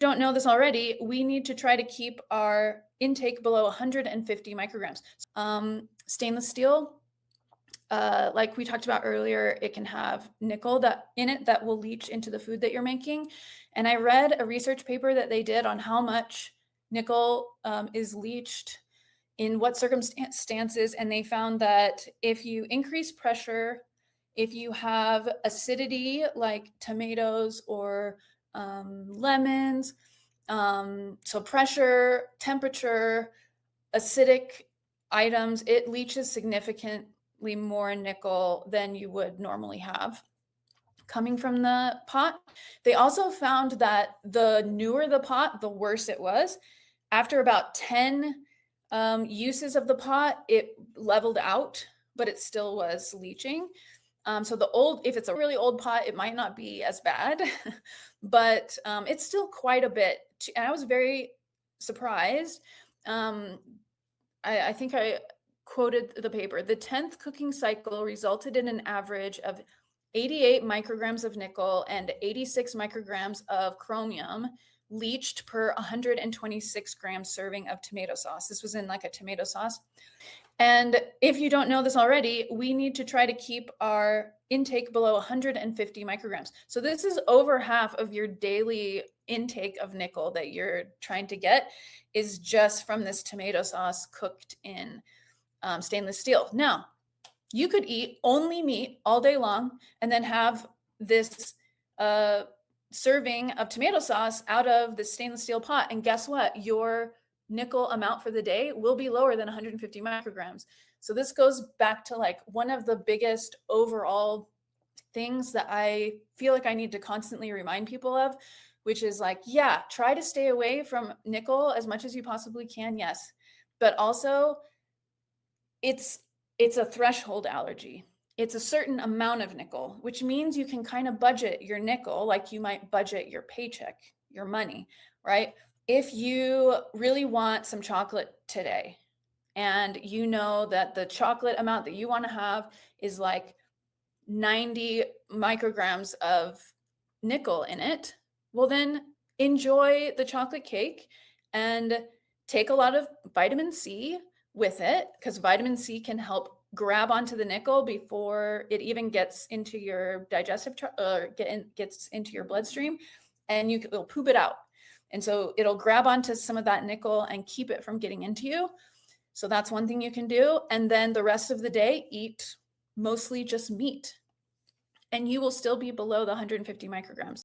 don't know this already, we need to try to keep our intake below 150 micrograms. Stainless steel, like we talked about earlier, it can have nickel that in it that will leach into the food that you're making. And I read a research paper that they did on how much nickel is leached in what circumstances, and they found that if you increase pressure, if you have acidity like tomatoes or lemons, so pressure, temperature, acidic items, it leaches significantly more nickel than you would normally have coming from the pot. They also found that the newer the pot, the worse it was. After about 10 uses of the pot, it leveled out, but it still was leaching. So if it's a really old pot, it might not be as bad, but it's still quite a bit. And I was very surprised. Um, I think I quoted the paper. The 10th cooking cycle resulted in an average of 88 micrograms of nickel and 86 micrograms of chromium leached per 126 grams serving of tomato sauce. This was in like a tomato sauce. And if you don't know this already, we need to try to keep our intake below 150 micrograms. So this is over half of your daily intake of nickel that you're trying to get is just from this tomato sauce cooked in stainless steel. Now, you could eat only meat all day long and then have this serving of tomato sauce out of the stainless steel pot. And guess what? Your nickel amount for the day will be lower than 150 micrograms. So this goes back to like one of the biggest overall things that I feel like I need to constantly remind people of, which is like, yeah, try to stay away from nickel as much as you possibly can. Yes. But also it's a threshold allergy. It's a certain amount of nickel, which means you can kind of budget your nickel like you might budget your paycheck, your money, right? If you really want some chocolate today and you know that the chocolate amount that you want to have is like 90 micrograms of nickel in it, well, then enjoy the chocolate cake and take a lot of vitamin C with it, because vitamin C can help grab onto the nickel before it even gets into your digestive gets into your bloodstream, and you'll poop it out. And so it'll grab onto some of that nickel and keep it from getting into you. So that's one thing you can do. And then the rest of the day, eat mostly just meat, and you will still be below the 150 micrograms.